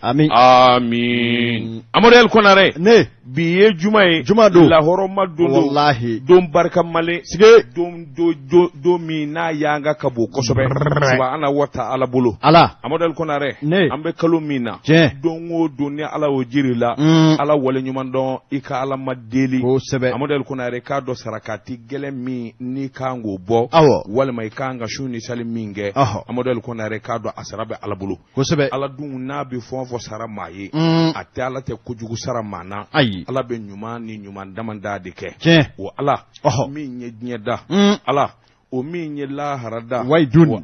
amin Amadou El Konare ne biye juma do la horoma dondo wallahi don barka male sige do mi na yanga kabo kosobe subhana wa ta'ala bolo ala Amadou El Konare ne ambe kalumina don o doni ala o jirila ala wale nyuman don ika ala madeli Amadou El Konare ka do sarakati gele mi ni kango bo wale mai kanga shuni saliminge Amadou El Konare ka do asarabe ala bolo ala dun na bi fon sara maye ate ala te kujugu sara mana ala be nyuma ni nyuma damanda de ke o ala mi nye nyeda ala o mi nye la harada o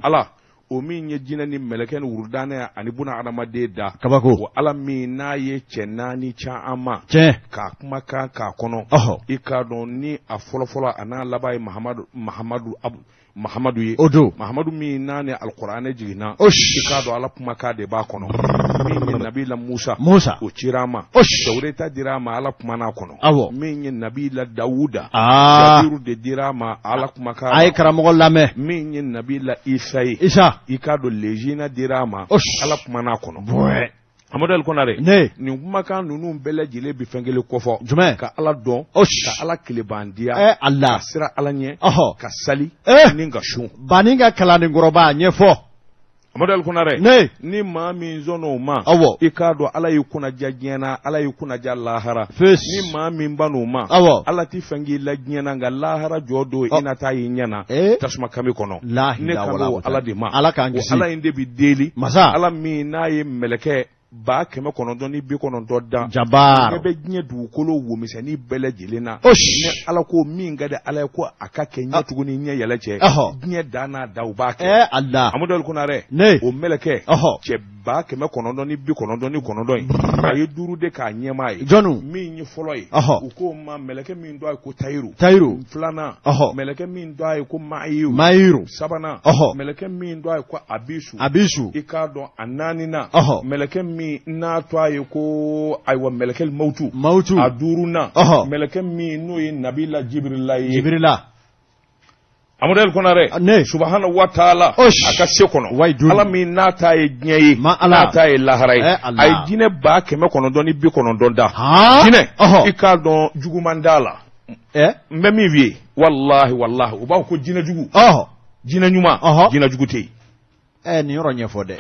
ala o mi nye jina ni meleken wurdane ani buna adama de da kabako o ala mi na ye chenani cha ama ka kuma ka kono ika don ni a folofolo ana labai Muhammadu ye odo Muhammadu mi nane alqur'ane jigina ikado ala kuma ka de ba kono min nabila Musa o cirama tawreta dirama ala kuma na kono min nabila Dauda jabiru de dirama ala kuma ka ay karamo lame min nabila Isa ikado lejina dirama ala kuma na kono Amadou El Konare ni kumaka nunu bele jile bi fengele kofo ka ala don ka ala kilebandia Allah sira ala nye ka sali ninga shun baninga kala ni ngoroba nye fo Amadou El Konare ni ma min zono ma ikado ala yukuna jajena ala yukuna jallahara ni ma min banu ma ala ti fengi la jena nga lahara jodo inata yinyana tasma kami kono ne kalo ala de ma ala kangisi ala inde bi deli ala mi na ye meleke ba keme konondon ni bi konondon da jabar be gnye du kolo wo misani bele jelena ne ala ko mi ngade ala ko akake nya tuguni nya yeleche gnye dana da ubake Allah Amadou El Konare o meleke che ba keme konondon ni bi konondon ni konondon ay duru de ka nyema yi jonu mi nyi foloi ko ma meleke mi ndo ko tayru flana meleke mi ndo ko mairu sabana meleke mi ndo ko abisu ikado ananina meleke mi na to ay ko aywa melekel mautu aduruna melekel mi no yi nabila jibrila Amadou El Konare subhanahu wa ta'ala aka sekono ala mi na ta ye gnyei na ta ye laharai ay jine ba keme kono doni bi kono donda jine ika don jugumandala mbe mi wie wallahi o ba ko jine jugu jine nyuma jine jugutei ni yoro nyefo de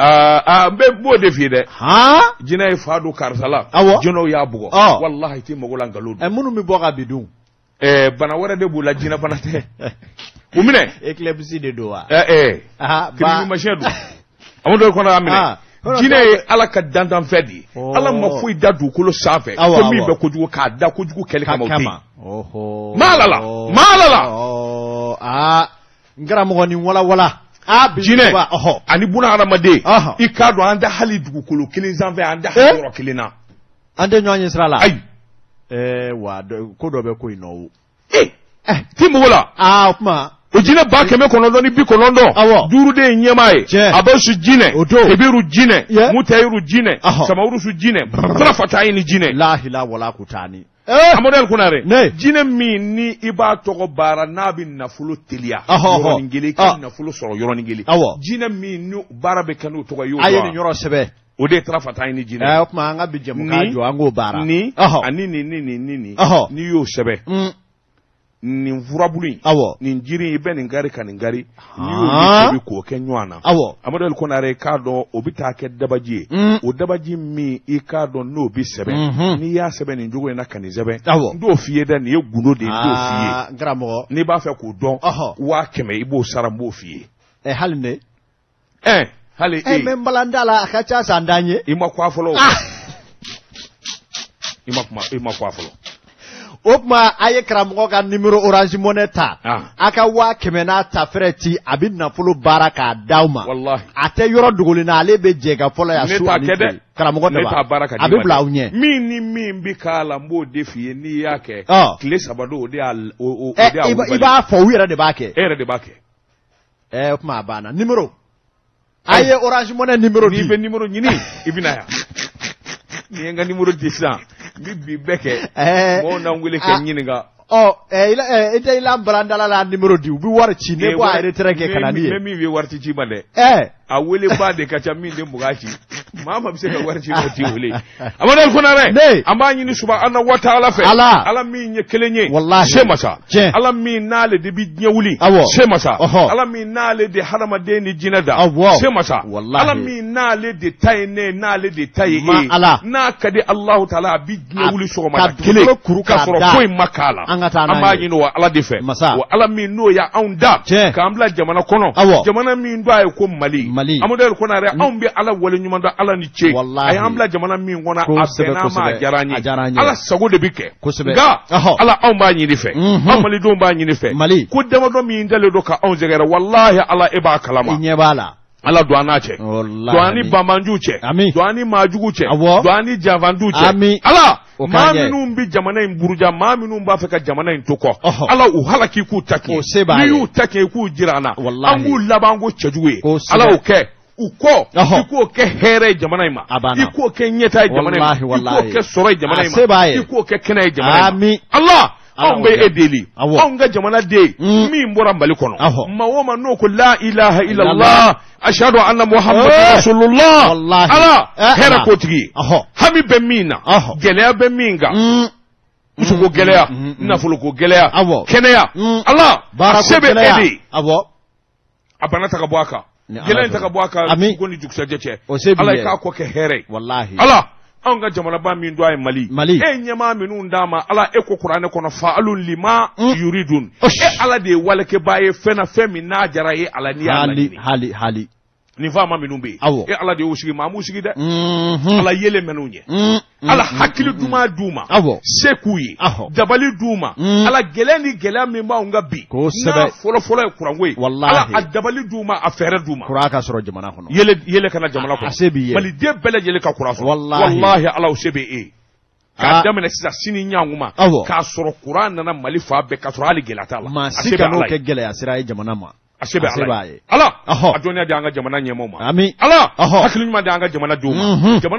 mbe bo defi de jina e fadu karsala jono ya bugo wallahi ti mogola ngalodu munu mi boga bidun bana wara de bu la jina bana te umine eclipse de doa kiri mashedu Amadou ko na amine jina e ala ka dandan fedi ala ma fu da du kolo safe ko mi be ko jugo ka da ko jugo kele ka mawti malala ngara mo ni wala jine ani buna aramade ikado anda hali dugukolo kelen zanve anda horo kelena ande nyanyi srala wa ko do be ko ino timola kuma o jine ba keme konondo ni bi konondo duru de nyemae abasu jine ebiru jine mutairu jine samauru su jine fara fatai ni jine la ilaha wala kutani Amadou El Konare jine mi ni iba togo bara nabi nafulo telia yoro ngeli ki nafulo soro yoro ngeli jine mi ni bara be kanu togo yo aye ni yoro sebe o de tra fatai ni jine kuma anga bi jemu ka jo ango bara ni ni yo sebe ni vurabuli ni njiri ibe ni ngari kaningari ni yo bi ko kenywana Amadou El Konare kado obita ke dabaji o dabaji mi ikado no bi sebe ni ya sebe ni njogo na kanizebe ndo fie da ni eguno de ndo fie ngramo ni ba fe ko don wa keme ibo sara mbo fie halne hali membalandala akacha sandanye imakwa folo imakwa folo Opma aye kramgo ka numero Orange Money ta aka wa kemena ta freti abin na fulu baraka dauma wallahi ate yoro dugulina ale be jega folo ya su ani kramgo ta baraka abi blaunye mi mbikala mbo defie ni yake kile sabado de al iba fo wira de bake opma bana numero aye Orange Money numero ni be numero nyini ibinaya ni nga numero 10 bibi beke mo na ngule ke nyiniga ila brandala la numero di bi war ci ne bo ay retreke kanani mi wi warti ci bande a wele ba de kacha mi de mugachi mama bi se ka warji o ti wuli amadal kuna re amani ni subhanahu wa ta'ala fe ala min ye kelenye se masa ala min nale de bi nyewuli se masa ala min nale de harama de ni jinada se masa ala min nale de tayne nale de tayi na kadi allah ta'ala bi nyewuli so ma kele ka soro koy makala amani no ala de fe wa ala min no ya aunda ka amla jamana kono jamana min do ay ko mali amadal kuna re am bi ala wala nyuma do ala ni che ay amla jamana min wona abena ma jarani ala sago de bike ga ala am ba nyini fe amali do ba nyini fe ko dama do min dale do ka on jegere wallahi ala iba kalama inyebala ala duana che duani bamanju che duani majugu che duani javandu che ala ma minum bi jamana in buruja ma minum ba fe ka jamana in toko ala u halaki ku take ni yu take ku jirana angu labango chejuwe ala o ke uko iko ke here jamana ima iko ke nyeta jamana ima iko ke soro jamana ima iko ke kena jamana ima Allah on be edeli on ga jamana de mi mbora mbali kono mawoma no ko la ilaha illa Allah ashhadu anna muhammadar rasulullah ala hera ko tigi hami be mina gelea be minga usugo gelea nafulu ko gelea kenea Allah sebe edi abana takabwaka gelen takabwaka goni juksa jeche ala ka ko ke here wallahi ala an ga jamana ba min do ay mali nyama minu ndama ala e ko qur'ane kono fa'alun lima yuridun ala de walake baye fena femi na jaraye ala ni hali ni fama minu be ala de usigi ma musigi de ala yele menunye ala hakili duma sekuyi dabali duma ala geleni min ba unga bi na folo e kuranwe ala adabali duma afere duma kuraka soro jamana kono yele kana jamana kono bali de bele yele ka kuraso wallahi ala usebe ka damene sisa sini nyanguma ka soro Qur'an na mali fa be ka soro ali gelata la asika no ke gele asira jamana ma asebe ala adonia de anga jamana nyemo ma ala hakili nyuma de anga jamana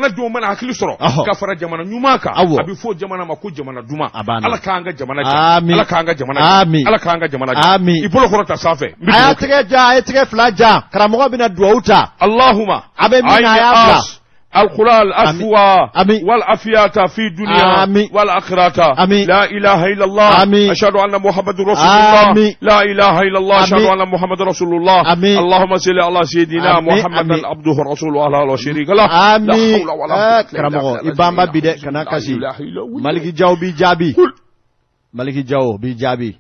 duma na hakili soro ka fara jamana nyuma ka abi fo jamana ma ku jamana duma ala ka anga jamana ala ka anga jamana ala ka anga jamana ibolo korota safe ayatege flaja karamogo bina duauta allahumma abe mina ya القرآن الأفوى والعافية في الدنيا والآخرة لا إله إلا الله أشهد أن محمد رسول الله لا إله إلا الله أشهد أن محمد رسول الله اللهم صل على سيدنا محمد عبده ورسوله لا شريك له لا حول ولا قوة إبامة بدء كنا كسي مالك جاو بجابي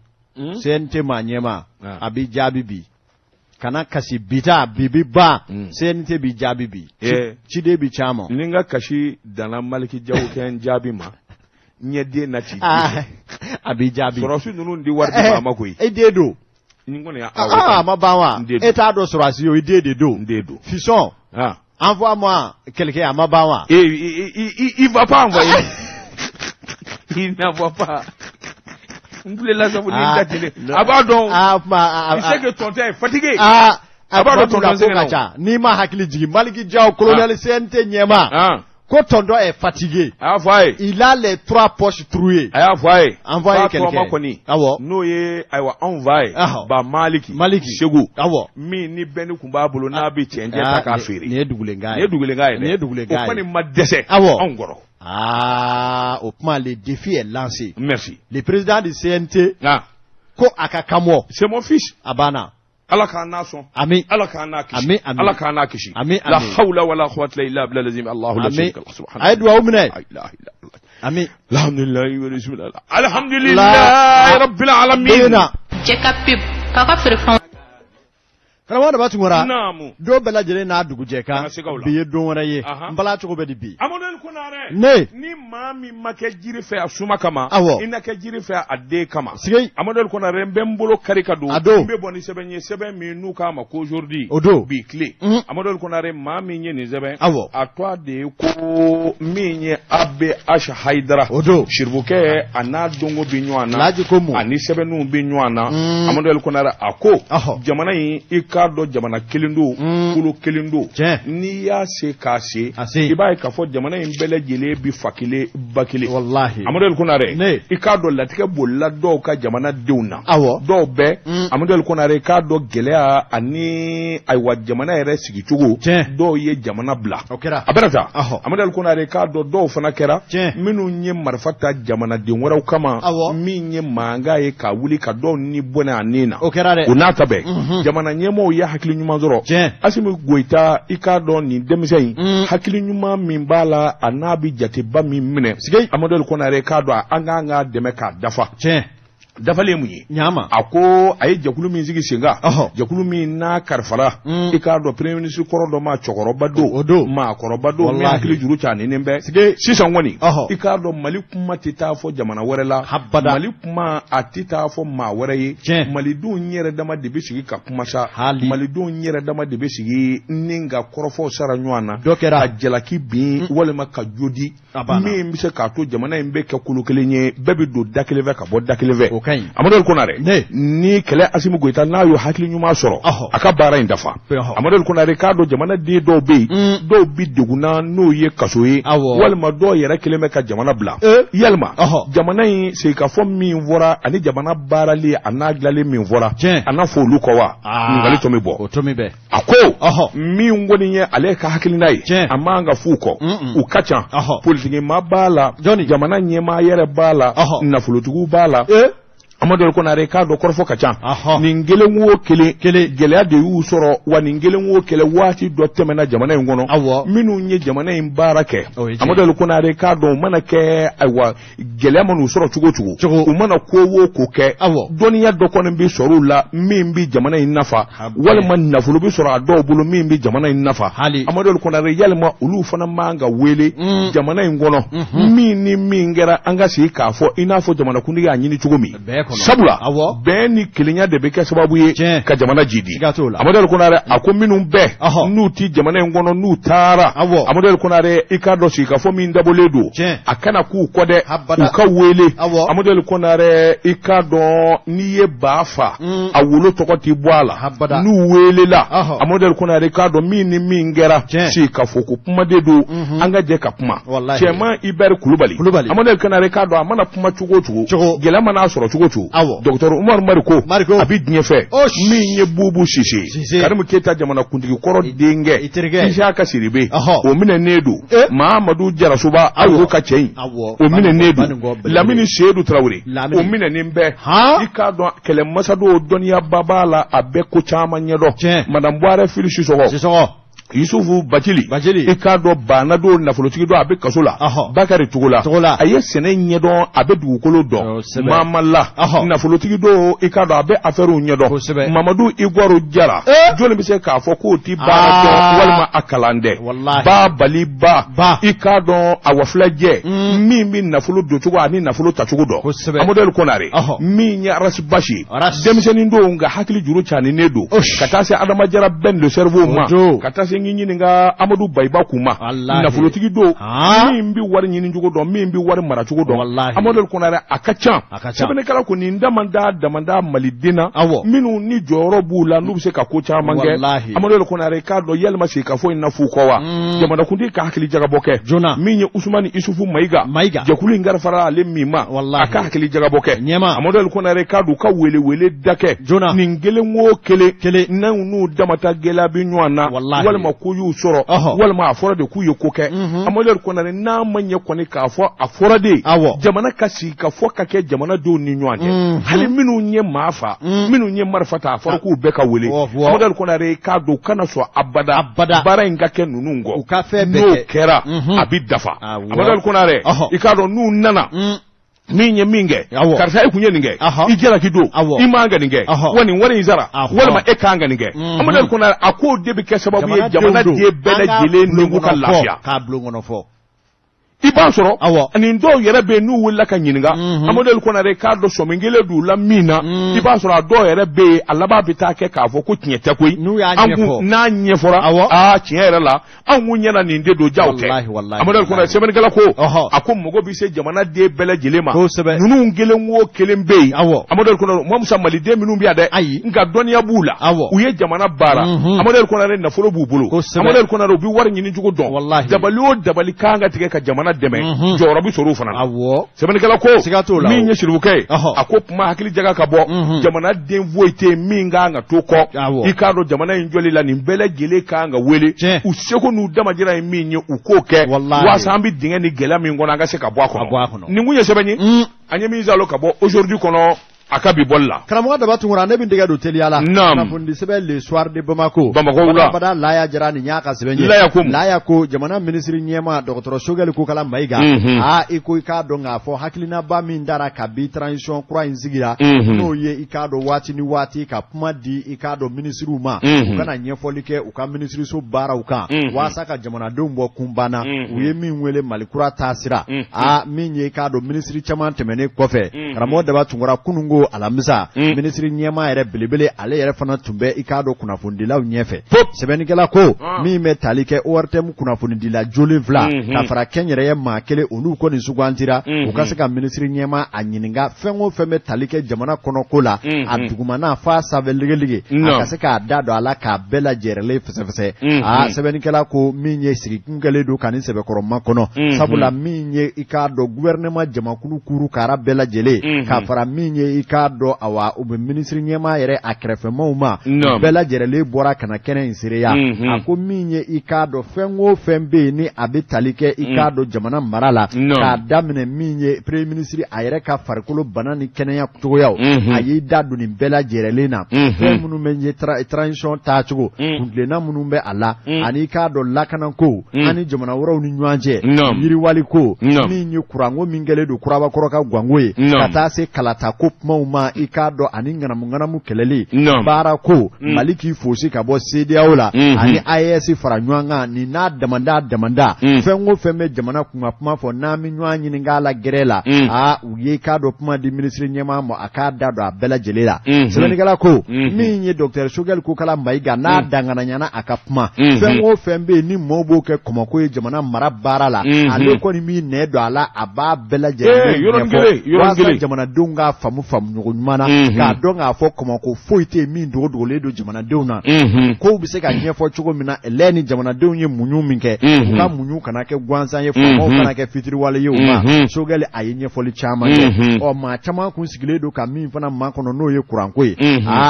سنتي ما نيما أبي جابي بي kana kasi bita bibi ba sente bi jabi bi chide bi chamo ninga kashi dana maliki jawu ken jabi ma nyede na ti abi jabi sorosu nunu ndi wardi ba makoyi ededo ningone ya mabawa eta do sorasi yo ededo fison envoie-moi quelqu'un à mabawa il va pas envoyer il n'envoie pas Mbule la sabu ni datele abadon c'est que ton temps est fatigué abadon ton temps ni ma hakili jigi maliki jaw colonel CNT nyema ko tondo est fatigué il a les 3 poches trouées envoyé quelqu'un no ye aywa envoyé ba maliki shegu mi ni beni kumba bulu na bi chenje ta ka firi ne dugule ngaye o pani madese ongoro au point le défi est lancé. Merci. Le président du CNT, ko akakamo. C'est mon fils. Abana. Allah kana son. Amin. Allah kana kishi. Allah kana kishi. Amin. La hawla wala quwwata illa billah lazim Allahu la sharika lahu subhanahu. Aidwa umne. Amin. Alhamdulillah wa bismillah. Alhamdulillah rabbil alamin. Jekapip. Kaka firfan. Karawa da batu ngora do bela jere na dugu jeka biye don wona ye mbala to be di bi amonen kunare ne ni mami make jiri fe asuma kama ina ke jiri fe ade kama amonen kunare mbembolo karika do mbe boni seben mi nu kama ko aujourd'hui bi clé amonen kunare mami nye ni zeben atwa de ko minye abe asha haidara shirbuke ana dongo binywana ani seben nu binywana amonen kunare ako jamana yi do jamana kelindo kulo kelindo ni ya se ka se ibai ka fo jamana in bele lajele bi fakile bakile wallahi Amadou Konare ikado latika bolla do ka jamana deuna do be Amadou Konare ka do gelea ani aywa jamana yere sigi cogo do ye jamana bla abarata Amadou Konare ka do fana kera minu nye marfata jamana de waraw kama min nye manga ye ka wuli ka do ni bona anina unata be jamana nyemo ya hakili nyuma zoro asimi goita ikado ni demisei hakili nyuma min bala anabi jate ba min mine Amadou Konare ka do anga deme ka dafa dafale munye nyama ako ayi jakulu min zigi singa jakulu min na karfara ikado premier ministre korodo ma chokoroba do ma koroba do mi hakili juru chani nembe sisan woni ikado mali kuma tita fo jamana werela mali kuma atita fo ma were mali du nyere dama de bisigi ka kuma sa mali du nyere dama de bisigi ninga korofo sara nywana ajelaki bi wala maka jodi mi mbise ka to jamana imbe ka kulukelenye bebi do dakeleve ka bo dakeleve Amadou Konare ni kele asimu goita na yo hakili nyuma soro aka bara indafa Amadou Konare ka do jamana de do bi deguna no ye kasoye walma do yere keleme ka jamana bla yelma jamana yi se ka fo min vora ani jamana barali anaglale min vora ana fo lukowa ngali to me bo ako mi ngoni ye ale ka hakili nai amanga fuko ukacha politiki mabala jamana nyema yere bala na fulutugu bala Amadou Konare ka do korfo kacha ningele wo kele gelea de yu soro wa ningele wo kele wati do temena jamana ngono minu nye jamana imbarake Amadou Konare ka do mana ke aywa gelea manu soro chugo u mana ko wo ko ke doniya do kono bi soro la mimbi jamana inafa wala man nafulu bi soro ado bulu mimbi jamana inafa Amadou Konare yalma ulu fana manga wele jamana ngono mini mingera anga si ka fo inafo jamana kundiga nyini chugo mi sabula beni kilinya de beke sababu ye ka jamana jidi Amadou Konare ako minum be nuti jamana ngono nutara Amadou Konare ikado sika fo min daboledo akana ku kode uka wele Amadou Konare ikado niye bafa awulo tokoti bwala nu wele la Amadou Konare ikado mini mingera sika fo ku puma dedo anga je ka puma chema Iber Kulubali Amadou Konare ikado amana puma chugo gela mana soro chugo Dr. Umar Mariko abi dinyefe minye bubu sisi karimu keta jamana kuntigi koro denge ishaka siribe o mine nedu Mahamadou Jarasuba ayo ka chei o mine nedu Lamini Seydou Traoré o mine nimbe ikado kele masado donia babala abeko chama nyedo madam Boare Fili Sisoko Yusufu Bajili ikado banado nafolotigi do abe kasola Bakari Tugula aye sene nyedo abe dugukolo do mamala nafolotigi do ikado abe aferu nyedo Mamadou Igwaru Jara jole bise ka fo ko ti barato walma akalande ba bali ba ikado awaflaje mimi nafolo do tugo ani nafolo tachugo do Amadou Konare mi nya rasbashi demseni ndo nga hakili juru chani nedo katase Adama Jara ben le cerveau ma katase nyini nga Amadou Baiba kuma na folotigi do mimbi wari nyini njugo do mimbi wari mara chugo do Amadou Konare akacha sebene kala ko ni damanda malidina minu ni joro bula ndu se ka ko cha mange Amadou Konare ka do yelma se ka fo ina fu ko wa jamana kundi ka hakili jaga boke minye Usmani Isufu Maiga jakuli ngar fara le mima aka hakili jaga boke Amadou Konare ka do ka wele dake ningele ngo kele na nu damata gela bi nywana walma ko yu soro walma afora de ku yokoke Amadou Konare na manye koni ka fo afora de jamana kasi ka fo ka ke jamana do ni nywane hali minu nye mafa minu nye marfata afora ku beka wele Amadou Konare ka do kana so abada bara ngake nunungo ukafe beke no kera abidafa Amadou Konare ikado nu nana minye minge karsa ikunye ninge ijera kido imanga ninge wani izara walma ekanga ninge Amadou Konare ako debi ke sababu ye jamana die bele jile ningu ka lafia ka blongo no fo sɔrɔ ani dɔw yɛrɛ bɛ n'u wulila ka ɲininka amadu kɔnɔ de k'a dɔn sɔmingele d'u la min na I b'a sɔrɔ a dɔw yɛrɛ bɛ a laban bɛ taa kɛ k'a fɔ ko tiɲɛ tɛ koyi n'a ɲɛfɔra tiɲɛ yɛrɛ la an kun ɲɛna nin de don jaw tɛ amadu kɔnɔ sɛbɛnnikɛla ko a ko mɔgɔ bɛ se jamana den bɛɛ lajɛlen ma ninnu kelen o kelen bɛ yen amadu kɔnɔ Musa maliden minnu bɛ yan dɛ nka dɔnniya b'u la u ye jamana baara amadu kɔnɔ nafolo b'u bolo amadu kɔnɔ u bɛ wari ɲini cogo dɔn dabali o dabali kan ka tigɛ ka jamana dɛmɛ jɔyɔrɔ bɛ sɔrɔ o fana sɛbɛnnikɛla ko min ye siribukɛ a ko kuma hakili jaga ka bɔ jamana den foyi tɛ min kan ka to kɔ I k'a dɔn jamana in jɔli la nin bɛɛ lajɛlen kan ka wele u seko n'u damajira ye min ye u k'o kɛ walasa an bɛ dingɛ ni gɛlɛya min kɔnɔ an ka se ka bɔ a kɔnɔ nin kun ye sɛbɛn ye an ye min zalo ka bɔ aujourd'hui kɔnɔ a ka bi bɔli la karamɔgɔ daba tungura ne bɛ dɛgɛ don teliya la kunnafoni sɛbɛn le soir de Bamako la bada laya jara nin y'a ka sɛbɛn ye laya ko jamana minisiri ɲɛma dɔgɔtɔrɔ Sogɛli Kokala Mayiga I ko I k'a dɔn k'a fɔ hakilinaba min dara ka bi transition kura in sigira n'o ye I k'a dɔn waati ni waati ka kuma di I k'a dɔn minisiriw ma u kana ɲɛfɔli kɛ u ka minisiriso baaraw kan walasa ka jamanadenw bɔ kun banna u ye min wele Malikura taasira min ye I k'a dɔn minisiri caman tɛmɛnen kɔfɛ karamɔgɔ daba tungura kunungo alamisa minisiri ɲɛma yɛrɛ belebele ale yɛrɛ fana tun bɛ I k'a dɔn kunnafonidilaw ɲɛfɛ sɛbɛnnikɛla ko min bɛ tali kɛ ORTM kunnafonidila jolen fila ka fara kɛnyɛrɛye maa kelen olu kɔni sugantira u ka se ka minisiri ɲɛma a ɲininka fɛn o fɛn bɛ tali kɛ jamana kɔnɔ ko la a dugumana f'a sanfɛ ligelig a ka se k'a da don a la k'a bɛɛ lajɛrɛlen fɛsɛfɛsɛ sɛbɛnnikɛla ko min ye sigikun kɛlen don ka nin sɛbɛkɔrɔma kɔnɔ sabula min ye I k'a dɔn gouvernement jamakulu kuru kara bɛɛ lajɛlen ka fara min ye I k'a dɔn awa u bɛ minisiri ɲɛma yɛrɛ a kɛrɛfɛmaw ma bɛɛ lajɛrɛlen bɔra ka na kɛnɛ in seereya a ko min ye I k'a dɔn fɛn o fɛn bɛ yen ni a bɛ tali kɛ I k'a dɔn jamana mara la k'a daminɛ min ye premier ministre a yɛrɛ ka farikolo bana ni kɛnɛya cogoyaw a y'i da don nin bɛɛ lajɛrɛlen na fɛn minnu bɛ ye transition taacogo kuntilenna minnu bɛ a la ani I k'a dɔn lakanako ani jamana wɛrɛw ni ɲɔgɔn cɛ yiriwali ko min ye kuranko min kɛlen don kurabakɔrɔ ka gwango ye ka taa se kalata ko kumaw ma I k'a dɔn ani ŋanamu kɛlɛli baara ko Mali k'i fosi ka bɔ CEDEAO la ani AES fara ɲɔgɔn kan nin n'a damanda fɛn o fɛn bɛ jamana kunka kuma fɔ n'an bɛ ɲɔgɔn ɲini k'a la gɛrɛ la u ye k'a dɔn kuma di minisiri ɲɛma ma a k'a da don a bɛɛ lajɛlen la sɛbɛnnikɛla ko min ye Dr Sogɛli Kokala Mayiga n'a danganayana a ka kuma fɛn o fɛn bɛ yen ni maaw b'o kɛ kɔmɔko ye jamana mara baara la ale kɔni b'i nɛ don a la a b'a bɛɛ lajɛlen ɲɛfɔ walasa jamanadenw k'a faamu ɲɔgɔn ɲuman na k'a dɔn k'a fɔ kɔmɔko foyi tɛ min dogodogolen don jamanadenw na kow bɛ se ka ɲɛfɔ cogo min na ɛlɛ ni jamanadenw ye muɲu min kɛ u ka muɲu kana kɛ gansan ye faamaw kana kɛ fitiriwale ye u ma Sogɛli a ye ɲɛfɔli caman kɛ maa caman kun sigilen don ka min fana maa kɔnɔ n'o ye kuranko ye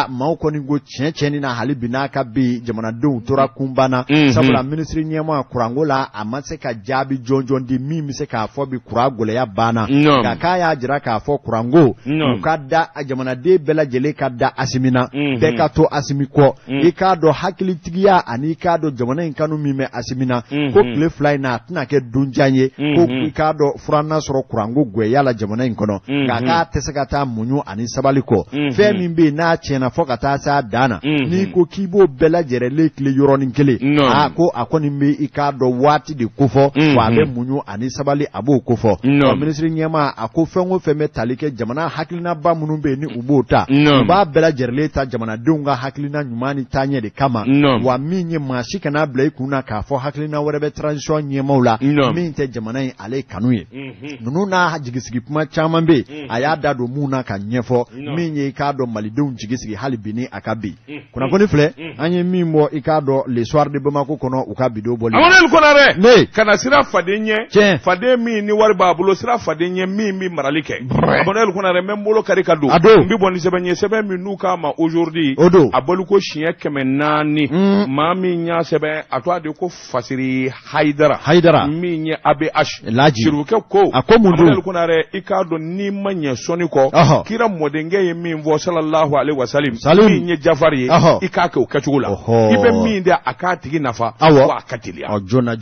maaw kɔni ko tiɲɛ na hali bi n'a ka bi jamanadenw tora kun banna sabula minisiri ɲɛma kuranko la a ma se ka jaabi jɔnjɔn di min bɛ se k'a fɔ bi kuran gɛlɛya banna nka k'a y'a jira k'a fɔ kuranko u ka da jamanaden bɛɛ lajɛlen ka da Asimi na bɛɛ ka to Asimi kɔ I k'a dɔn hakilitigiya ani I k'a dɔn jamana in kanu min bɛ Asimi na ko tile fila in na a tɛna kɛ donjan ye ko I k'a dɔn furanna sɔrɔ kuranko gɛlɛya la jamana in kɔnɔ nka k'a tɛ se ka taa muɲu ani sabali kɔ fɛn min bɛ yen n'a tiɲɛna fɔ ka taa s'a dan na n'i ko k'i b'o bɛɛ lajɛlen tile yɔrɔnin kelen ko a kɔni bɛ I k'a dɔn waati de kofɔ wa a bɛ muɲu ani sabali a b'o kofɔ minisiri ɲɛma a ko fɛn o fɛn bɛ tali kɛ jamana hakilinaba minnu bɛ yen ni u b'o ta u b'a bɛɛ lajɛlen ta jamanadenw ka hakilina ɲuman ni taaɲɛ de kama wa min ye maa si kana bila I kun na k'a fɔ hakilina wɛrɛ bɛ transition ɲɛmaw la min tɛ jamana in ale kanu ye ninnu n'a jigisigi kuma caman bɛ yen a y'a da don mun na ka ɲɛfɔ min ye I k'a dɔn malidenw jigisigi hali bi ni a ka bi kunnafoni filɛ an ye min bɔ I k'a dɔn le soir de Bamako kɔnɔ u ka bidon bɔli Amadu Konare ne kana sira faden ɲɛ faden min ni wari b'a bolo sira faden ɲɛ min bɛ marali kɛ Amadu Konare n bɛ n bolo kari ka don n bɛ bɔ ni sɛbɛn ye sɛbɛn min n'u k'a ma aujourd'hui a bolo ko siɲɛ 400 maa min y'a sɛbɛn a to a de ko Fasiri Hayidara min ye ABH sirukɛ ko Amadu Konare I k'a dɔn n'i ma ɲɛ sɔnni kɔ kira mɔdenkɛ ye min fɔ sallallahu alaihi wasallam min ye Jafari ye I k'a kɛ o kɛcogo la I bɛ min de a k'a tigi nafa wa a ka teliya jona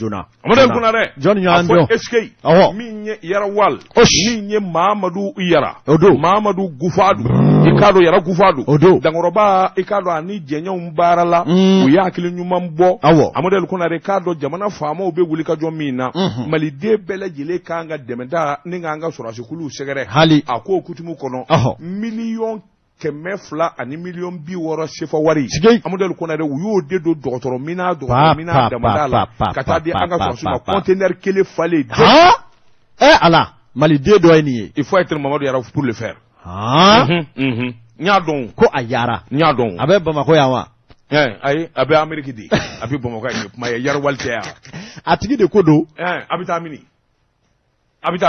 Amadu Konare a fɔ eske min ye Yarawal min ye Mahamadu Yara Mahamadu Amadu Gufadu ikado yara Gufadu dangoroba ikado ani jenyaw barala o ya hakili nyuma mbo Amadu Kunare kado jamana fama obe wulika jo mina mali de bele jile kanga demeda ninga anga sorasi kulu segere hali ako kutumu kono million kɛmɛ fila ani miliyɔn 60 sefa wari Amadu Kunare u y'o de do dɔgɔtɔrɔ mina damada la ka taa di an ka sɔrɔsi ma conteneur kelen falen ala mali de dɔ ye nin ye il faut être Mamadu Yara pour le faire ɲ'a dɔn ko a Yara ɲ'a dɔn a bɛ Bamako yan wa ayi a bɛ Amérique de a bɛ Bamako yan kuma ye Yara wali tɛ yan a tigi de ko don a bɛ taa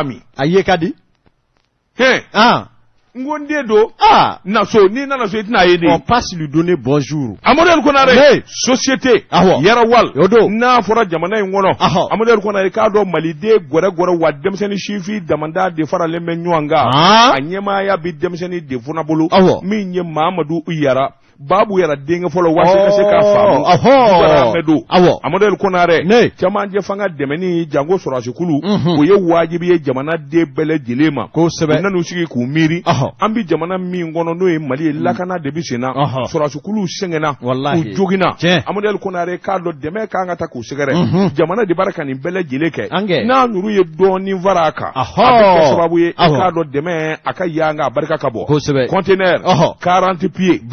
min a ye ka di Ngonde do naso ni nana so itina yede on passe lui donner bonjour Amadu Kunare société yarawal na fora jamana ngono Amadu Kunare ka do malide gore wa demseni shifi damanda de fara lembe nyuanga anyema ya bi demseni de funa bolo min nye Mamadou Yara babu yara denga folo wasi kase ka famu medo Amadu Kunare chama je fanga demeni jango sorasi kulu o ye wajibi ye jamana de bele dilema ko sebe nanu sigi ku miri ambi jamana mi ngono no e mali lakana de bisina sorasi kulu sengena ku jogina Amadu Kunare ka do deme ka ngata ku segere jamana de baraka ni bele jileke na nuru ye doni varaka abike sababu ye ka do deme aka yanga baraka kabo container 40 pieds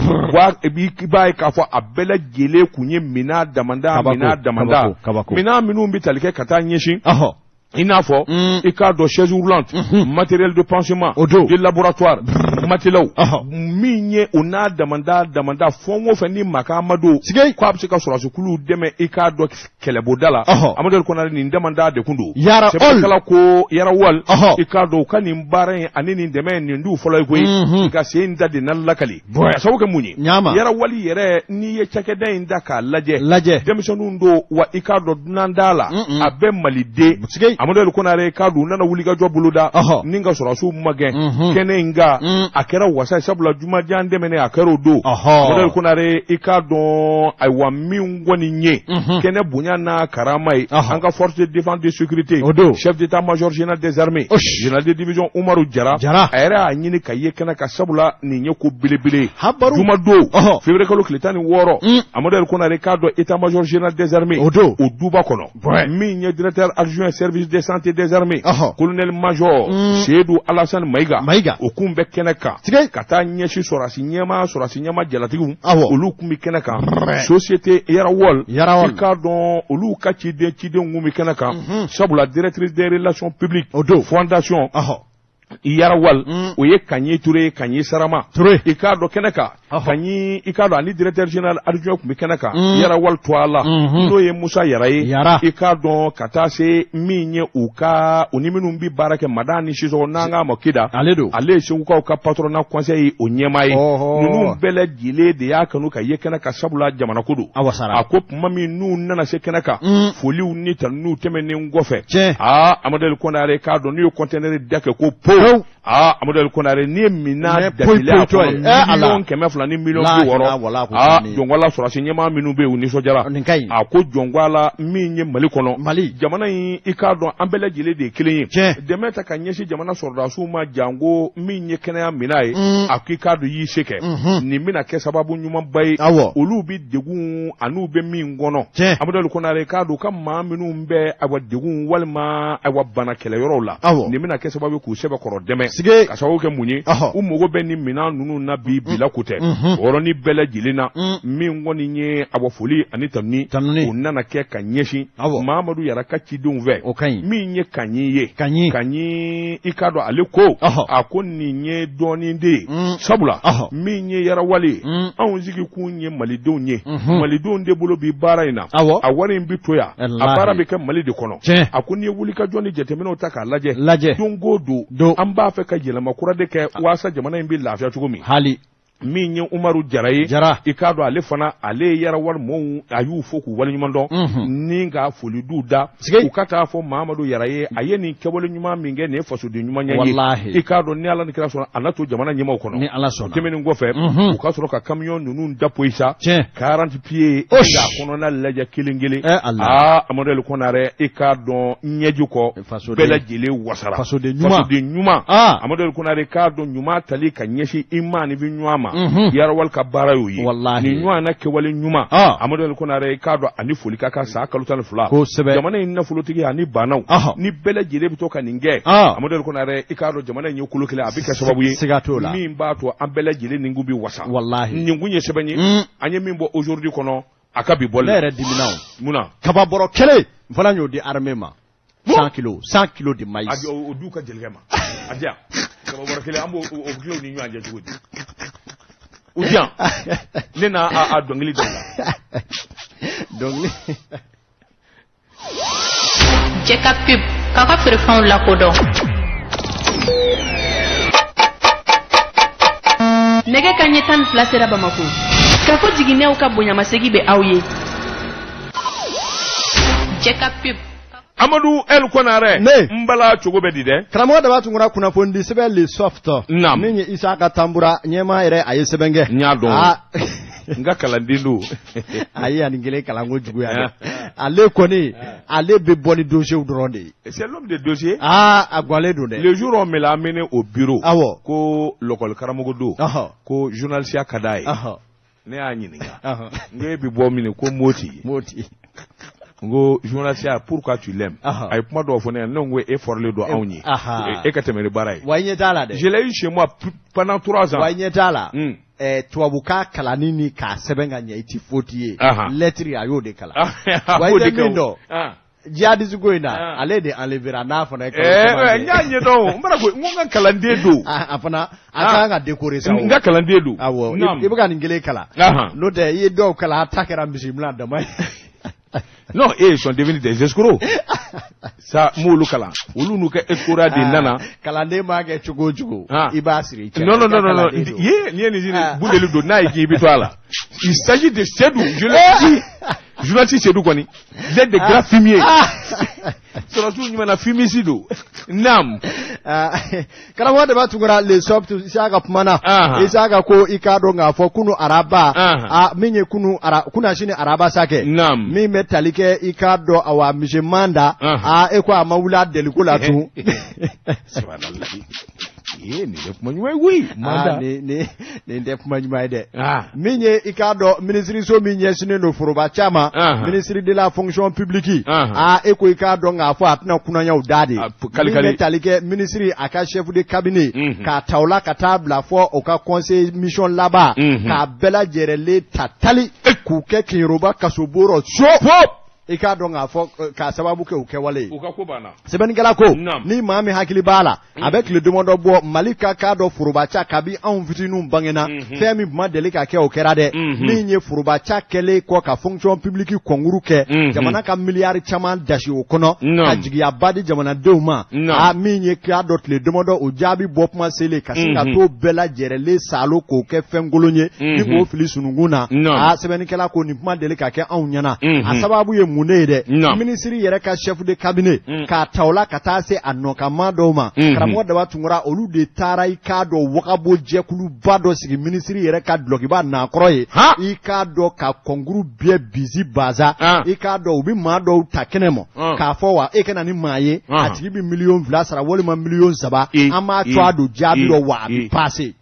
ebi kibai ka fo abela gele kunye mina damanda mina minu mbi talike kata nyeshi inafo ikado chaise roulante matériel de pansement de laboratoire matelaw minye ona damanda fonwo fani makamado ko absika surasu kulu deme ikado kelebodala Amadu Kunare ni damanda de kundu yara kala ko yara wal ikado kani mbare anini deme ni ndu folo ko ka seinda de nallakali sawo ke munyi yara wali yere ni ye chakeda inda ka laje demisonu ndo wa ikado nandala abe malide Amadu Kunare kadu nana wuliga jobuluda ninga surasu magen kenenga akera wasa sabula juma jande mene akero do Amadu Kunare ikado aywa mingwani nye kene bunya na karamai anga force de défense de sécurité chef d'état-major général des armées général de division Umaru Jara ayera anyini kaye kana kasabula ni nye ko bilebile juma do février kalo kletani woro Amadu Kunare kado état-major général des armées o duba kono mi nye directeur adjoint service de santé des armées colonel-major Seydou Alassane Maïga okumbe keneka kata nyeshi sorasi nyama jalatigu olu kumbi keneka société yarawol ikadon olu kachide ngumi keneka sabula directrice des relations publiques fondation yarawal oye Kanye Touré Kanye Sarama ikado keneka Kanye ikado ani directeur général adjoint kumbi keneka yarawal twala ndo ye Musa Yaraye ikado katase minye uka oniminu mbi barake madani shizo nanga mokida ale shuka uka patrona conseil onyemaye nunu bele gile de yakanu ka yekena ka sabula jamana kudu akop mami nu nana se keneka foli unita nu temene ngofe Amadu Kunare kado ni conteneur dake ko Amadu Kunare ni mina dakila million keme fulani million woro jongwala sorasi nyema minu be uni sojara ako jongwala minye mali kono jamana yi ikado ambele gile de kilinyi demeta kanyeshi jamana sordasu ma jango minye kena minaye akikado yi sheke ni mina ke sababu nyuma bai olu bi degun anu be min gono Amadu Kunare kado kam ma minu mbe awa degun walma awa bana kele yoro la ni mina ke sababu ku sebe koro deme kasawo ke munye umogo be ni mina nunu na bi bila kute oro ni bele jilina min ngoni nye awa foli anitamni unana ke kanyeshi Mamadou Yara kachidun ve min nye kanyi ikado aleko akoni nye doni de sabula min nye yara wali anzigi kunye malidon nye malidon de bolo bi bara ina awari mbi toya abara be ke malide kono akoni wulika joni jetemeno taka laje dongo do amba fe ka yelama kura de ke wasa jamana mbi lafiya chugumi min ye Umaru Jara i k'a dɔn ale fana ale yɛrɛ wari mɔɔw a y'u fo k'u waleɲuman dɔn ni ka foli du da u ka taa fɔ Mahamadu Jara ye a ye nin kɛwale ɲuman min kɛ nin ye fasoden ɲuman ye i k'a dɔn ni Ala ni kira sɔnna a na to jamana ɲɛmaw kɔnɔ ni Ala sɔnna tɛmɛnen kɔfɛ u ka sɔrɔ ka camion ninnu déployer sa 40 pieds a kɔnɔna lajɛ kelen kelen Amadu Ali Konare i k'a dɔn ɲɛji kɔ bɛɛ lajɛlen wasara fasoden ɲuman Amadu Ali Konare k'a dɔn ɲuman tali ka ɲɛsin ima ni bi ɲuman ma yarawal ka baara y'o ye ni ɲuman na kɛwale ɲuman Amadu Ali Konare i k'a dɔn ani foli ka kan sa kalo 12 jamana in nafolotigi ani banaw ni bɛɛ lajɛlen bɛ to ka nin kɛ Amadu Ali Konare i k'a dɔn jamana in ye kolo kelen a bɛ kɛ sababu ye min b'a to an bɛɛ lajɛlen nin kun bi wasa nin kun ye sɛbɛn ye an ye min bɔ aujourd'hui kɔnɔ a ka bi bɔli ne yɛrɛ dimina munna kaba bɔrɔ kelen fana y'o di armée ma 100 kilos de maïs o du ka jelikɛ ma a diya kaba bɔrɔ kelen an b'o kilo ni ɲɔgɔn cɛ cogo di o diya ne na a dɔnkili dɔ la dɔnkili jɛ ka pib k'a ka feerefɛnw lakodɔn nɛgɛ kanɲɛ 12 sera Bamako k'a fɔ jiginɛw ka bonyamasegin bɛ aw ye jɛ ka pib Amadu El Konare mbala cogo bɛ di dɛ karamɔgɔ da b'a tun kɔnɔ kunnafoni sɛbɛn le soft min ye Isaka Tambura ɲɛmaa yɛrɛ a ye sɛbɛn kɛ n y'a dɔn nka kalanden don a ye ani kelen kalan ko juguya dɛ ale kɔni ale bɛ bɔ ni dossiers dɔrɔn de ye c'est l'homme des dossiers a gɔnlen don dɛ le jour on me l'a amené au bureau ko l'école karamɔgɔ don ko journaliste ka d'a ye ne y'a ɲininka ne bɛ bɔ min ko Moti ngo journaliste pourquoi tu l'aimes ay kuma dɔ fɔ ne non e forlé do anw ye e ka tɛmɛ ni baara ye wa ɲɛ t'a la dɛ je l'ai eu chez moi pendant 3 ans wa ɲɛ t'a la tubabukan kalanni ni k'a sɛbɛn ka ɲɛ i ti foti ye lettre a y'o de kalan wa i tɛ min dɔn jihadiste ko in na ale de enlevera n'a fana n y'a ɲɛ dɔn n bara ko n ko n ka kalanden don a fana a kan ka décorer sa n ka kalanden don awɔ i bɛ ka nin kelen kalan n'o tɛ i ye dɔw kalan a ta kɛra misimila dama ye non, ils sont devenus des escrocs. Ça, moulu kala. Olu nuke escrocs de nana. Kalande ma ke chugo chugo. Iba siri. Non. Boudelu do na iki bitwala. Il s'agit de Sedou. Je l'ai dit. Journaliste Sedou Kwani. Vous êtes des grands fumiers. Surtout nyuma fumicido. Nam. Karamɔgɔ de b'a tugura le soft Isaka Pumana. Isaka ko ikado nga fɔ kunu araba. Min ye kuna shini araba sake. Nam. Min bɛ tali kɛ ikado awa manda. E ko a ma wula deliko la tun. Ni de kuma ɲuman oui manda ni de kuma ɲuman de min ye i k'a dɔn ministre so min ɲɛsinnen don foroba caman ministre de la fonction publique e ko i k'a dɔn k'a fɔ a tɛna kunanyaw da de min bɛ tali kɛ ministre a ka chef de cabinet k'a ta o la ka taa bila fɔ o ka conseil mission laban k'a bɛɛ lajɛlen ta tali k'u kɛ Keyoyoba kasoboro so i k'a dɔn k'a fɔ k'a sababu kɛ u kɛwale u ka ko banna sɛbɛnnikɛla ko ni maa min hakili b'a la a bɛ tile damadɔ bɔ Mali ka k'a dɔn forobaca kabi anw fitininw bangena fɛn min ma deli ka kɛ o kɛra dɛ min ye forobaca kɛlen kɔ ka fonction publique kɔnkuru kɛ jamana ka miliyari caman dasi o kɔnɔ ka jigiyaba di jamanadenw ma min ye k'a dɔn tile damadɔ o jaabi bɔ kuma selen ka se ka to bɛɛ lajɛrɛlen salo k'o kɛ fɛn kolon ye ni k'o fili sununkun na sɛbɛnnikɛla ko nin kuma deli ka kɛ anw ɲɛna a sababu ye mun ne ye dɛ ministre yɛrɛ ka chef de cabinet k'a ta o la ka taa se a nɔkama dɔw ma karamɔgɔ daba tunkara olu de taara i k'a dɔn wagabo jɛkuluba dɔ sigi ministre yɛrɛ ka dulokiba nakɔrɔ ye i k'a dɔn ka kɔnkuru bɛɛ bisi baza i k'a dɔn u bɛ maa dɔw ta kɛnɛ ma k'a fɔ wa e kana ni maa ye a tigi bɛ $2,000,000 sara walima $3,000,000 an b'a to a don jaabi dɔ wa a bɛ paase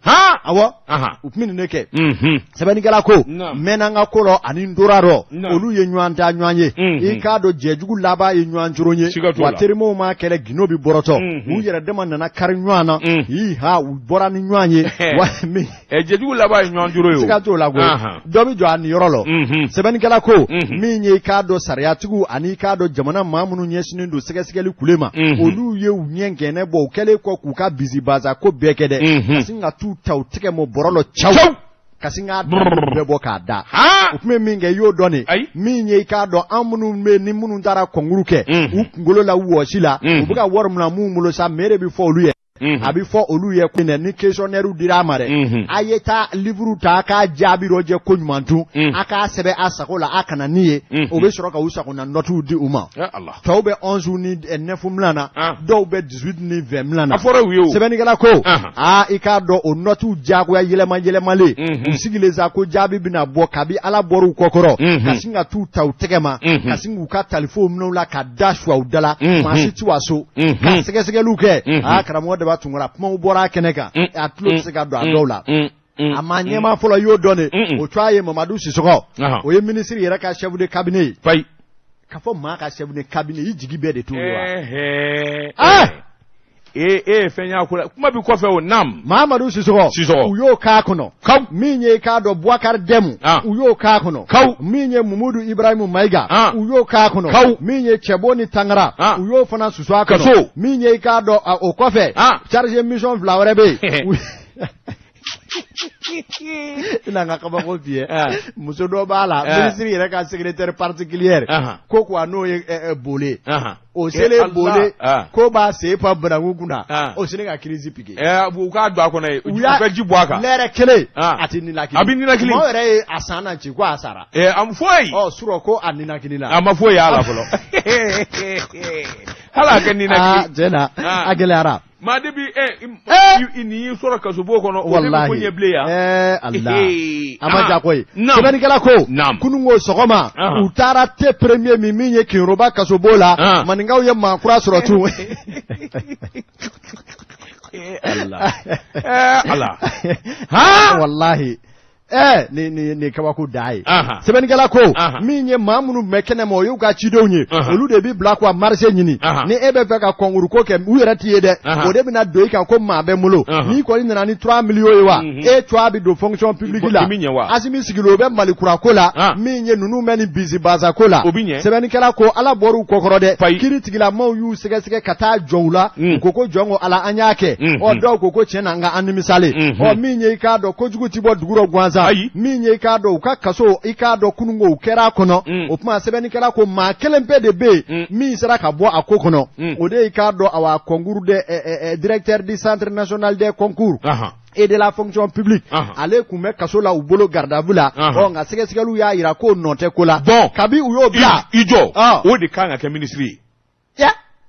awɔ u tun bɛ nin de kɛ sɛbɛnnikɛla ko mɛnna n ka ko rɔ ani n tora rɔ olu ye ɲɔgɔn ta ɲɔgɔn ye i k'a dɔn jɛjugu laban ye ɲɔgɔn coron ye wa terimaw ma kɛlɛ gindo bi bɔrɔtɔ u yɛrɛ dama nana kari ɲɔgɔn na u bɔra ni ɲɔgɔn ye wa min jɛjugu laban ye ɲɔgɔn coron ye siga t'o la koyi dɔ bi jɔ a niyɔrɔ la sɛbɛnnikɛla ko min ye i k'a dɔn sariyatigiw ani i k'a dɔn jamana maa minnu ɲɛsinnen don sɛgɛsɛgɛli kule ma olu ye u ɲɛ gɛnɛ bɔ u kɛlen kɔ k'u ka bisibaza ko bɛɛ kɛ dɛ ka sin ka t'u ta u tɛgɛ mɔ bɔrɔ la caw kasi ŋa bɛɛ bɔ k'a da u tun bɛ min kɛ i y'o dɔn de min ye i k'a dɔn an minnu bɛ ni minnu taara kɔnkuru kɛ u kunkolo la wɔsi la u bɛ ka wari min na mun bolo sa mɛre bɛ fɔ olu ye abi fo olu ye ko ni questionnaire dira mare ayeta livre ta ka jabi roje ko nyumantu aka sebe asakola akana niye obe soro ka usako na notu di uma Allah tawbe 11 ni 9 mlana do be 18 ni 20 mlana sebe ni gala ko ikado o notu jago ya yelema le usigile za ko jabi bina bo kabi ala boru kokoro kasinga tu tawtegema kasingu ka telephone no la ka dashwa udala masiti waso sege luke karamo de batungura pmo bora keneka atlo sega do adola amanyema folo yo done o twaye Mamadou Sissoko o ye ministre yera ka chef de cabinet fay ka fo ma ka chef de cabinet yijigi be de to fenya kula kuma bi kofe o nam Mamadou Sissoko uyo ka kono minye ka do Bouakar Demu uyo ka kono minye Mamadou Ibrahim Maiga uyo ka kono minye Cheboni Tangara uyo fana suswa kono minye ka do o kofe charge mission Flawerebe ina ngakaba ko vie muso do bala ministre yera ka secrétaire particulier ko ko ano bolé o sele bolé ko ba se pa brangu kuna o sele ka crise piqué bu ka do akona u ka jibo aka lere kele ati ni la kili abi ni la kili mo re asana chi ko asara am foi suro ko anina kili la am foi ala folo hala ka ni na kili jena agele ara ma debi ini sura kasubo kono o de ko nyeble ya Allah amaja koy sebani kala ko kunungo sogoma utara te premier miminye kinroba kasobola maninga ye makura suratu Allah Allah wallahi ni kawaku dai sebeni gala ko minye mamunu mekene mo yuga chidonye olu de bi black wa marché nyini ni ebe fe ka konguru ko ke uyera tiede o de bi na do ka ko ma be mulo ni ko ni na ni 3 millions wa twa bi do fonction publique la asimi sigilo be mali kura kola minye nunu meni busy baza kola sebeni gala ko ala boru kokoro de kiri tigila mo yu sege kata jowla koko jongo ala anyake o do koko chena nga animisale o minye ka do kojugu tibo duguro gwanza minye ikado ukakaso ikado kunungo ukera kono opuma sebeni kera ko ma kelempe de be mi sera ka bo akokono ode ikado awa concours de directeur du centre national des concours et de la fonction publique ale kume kaso la ubolo gardavula nga sege ya ira ko note kola kabi uyo bia ijo o de kanga ke ministry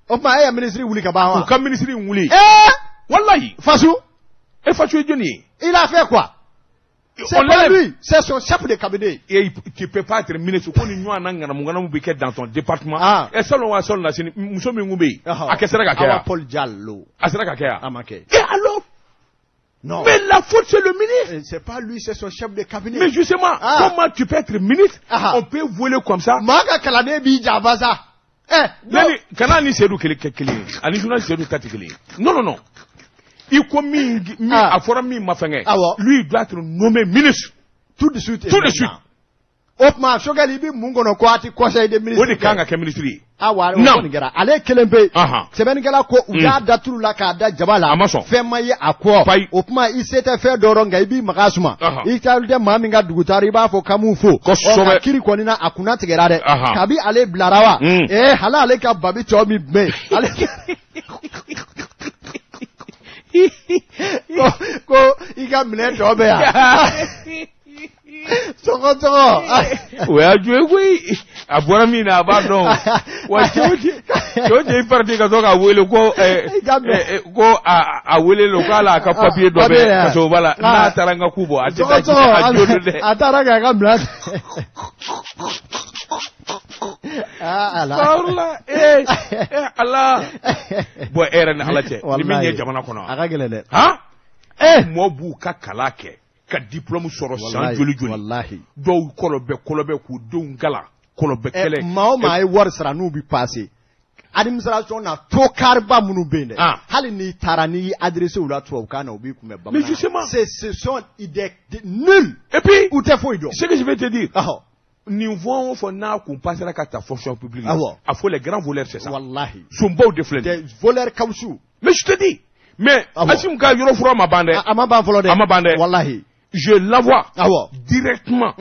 opuma ya ministry wuli ka ba wa ka ministry wuli wallahi fasu fasu ejoni il a fait quoi? C'est pas lui, c'est son chef de cabinet. Et tu peux pas être ministre. Quand nous avons dans ton département, et selon moi, selon la scène, nous sommes ngoumé. À qu'est-ce que Paul Diallo. À ce que Amake. Et alors? Non. Mais la faute, c'est le ministre. C'est pas lui, c'est son chef de cabinet. Mais justement, comment tu peux être ministre? On peut voler comme ça. Maga Kalane Bija Baza. Kanani Sedou Kele. Ani Jouna Sedou Katikele. Non. Il commis a formé ma femme. Lui il doit être nommé ministre tout de suite. Opma Shogalibi Mungono Kwati conseil des ministres. Wodi kanga ke ministry. Non. Ale kelembe. Sebeni gala ko uya datulu la ka da jabala. Fema ye akwo. Opma isete fe doronga ibi makasuma. Italde maminga dugutari ba fo kamufo. O kiri konina akuna tegerade. Kabi ale blarawa. Hala ale ka babi chomi me. Ale ko iga mine to be ya soko we ajwe kwi abora mi na ba don wa choje parti ka soka wele ko ko a wele lokala ka papier do be ka so bala na taranga kubo atita ajodo de ataranga ka mla Allah Allah bo era na alache liminye jamana kono akagelele mo bu ka kalake ka diplôme soro san joli wallahi do kolobe ku don gala kolobe kele ma ay war sara nu bi passé administration na to karba munu bende hali ni tarani adressé ou la to kana obi kume ba mais justement ce sont idées nul et puis ou te foido ce que je vais te dire nous voyons faut na qu'on passera à ta fonction publique a faut les grands voleurs c'est ça wallahi sont beaux de flèches des voleurs kaushu mais je te dis mais asim ka yoro fro ma bande wallahi je l'envoie directement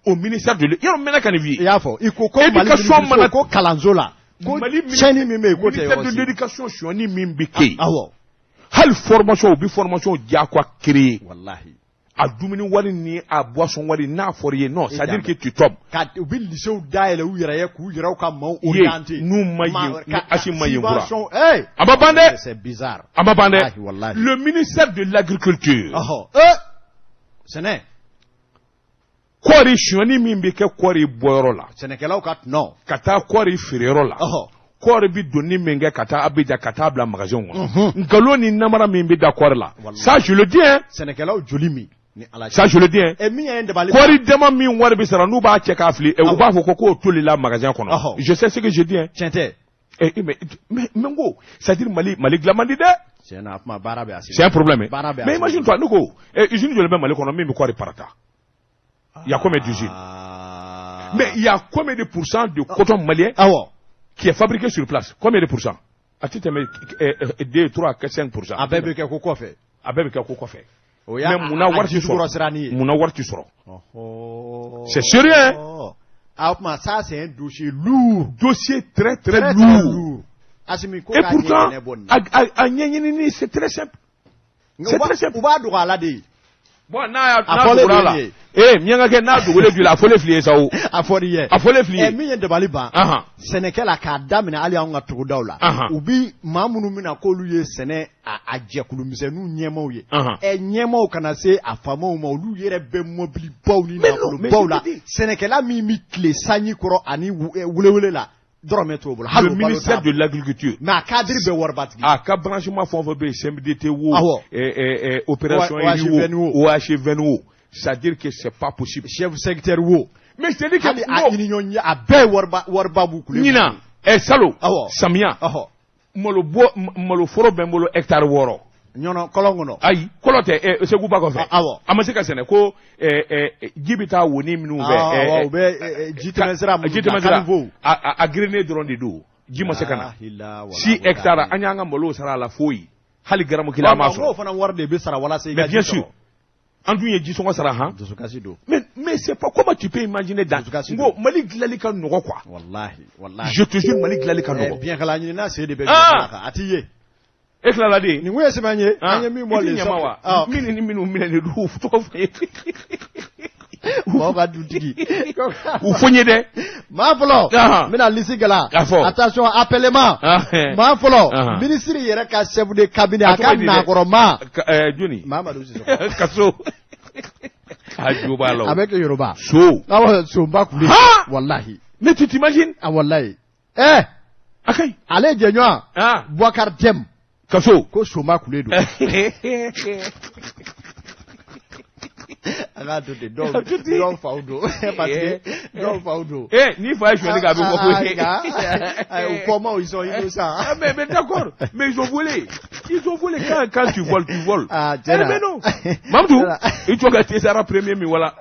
au ministère de l'éducation mena kanivie éducation mana ko kalanzola ko cheni mi me ko te ministère de l'éducation shoni mi mbike hal formation bi formation dia quoi créer wallahi a dumuni wari ni a boisson wari n'a forier non c'est à dire que tu tombes ka bi lycée daele u yere ku yere ka ma orienté nous maye asi maye ngura hey ababande c'est bizarre ababande le ministère de l'agriculture ce n'est kori shoni min bi ke kori boyoro la senekelaw ka non kata kori firero la kori bi doni menge kata abija kata bla magasin ngalo ni namara min bi d'accord la ça je le dis hein senekelaw jolimi ça je le dis hein kori dema min wari bi sara nu ba che ka fli e u ba fo ko toli la magasin kono je sais ce que je dis hein tiente mais mengo c'est à dire Mali glamandi de c'est un problème mais imagine toi nuko usine je le Mali kono min bi kori parata. Il y a combien d'usines? Mais il y a combien de pourcents de coton malien qui est fabriqué sur place? Combien de pourcents? À titre de 2, 3, 4, 5%. Avec quoi fait? Avec quoi fait? Mais mon avoir tu sors. C'est sérieux, hein? Ça, c'est un dossier lourd. Dossier très, très lourd. Et pourtant, c'est très simple. C'est très simple. Bon na dugula mianga ke na dugule dula afole fliye sawo afole fliye mi yende baliba senekela ka damina ali anga tugudawla ubi mamunu mina ko luye sene a jekulu misenu nyemaw ye nyemaw kana se afamo ma lu yere be mobili bawni na ko bawla senekela mi clé sanyi koro ani wulewule la le ministère de l'agriculture na cadre be warbatgi ka branchement fond be CMDT wo opération OH20 c'est-à-dire que c'est pas possible chef secteur wo mais c'est dit que a be warba bukule nina salo samia molo foro be molo hectare woro nyono kolongono ayi kolote segu ba ko fe amase ka sene ko jibita woni minu be jitemezra a grene drone de do jima se kana si hectare anyanga molo sara la foyi hali garamu kila maso ko fana warde be sara wala se ga bien sûr andu ye ji songa sara ha mais c'est pas comment tu peux imaginer dans ngo mali glali kan no quoi wallahi je te jure mali glali kan no bien kala ni na c'est de be atiye ekla de ni ngwe semanye anye mi mo le so mini ni du to mo ga dutigi ou fonye de ma folo mina lisigala attention appellement ma folo ministre yere ka chef de cabinet aka na koroma Joni Mamadou Sissoko kaso ajubalo avec Yoruba so ba kuli wallahi mais tu t'imagines wallahi akay ale jenyo Bouakar Dem kaso ko soma kule do aga to de don faudo parce don faudo ni faut jouer ga be ko comment ils sont innocents mais d'accord mais ils ont volé quand tu voles mais non Mamadou il faut que tu seras premier mi wala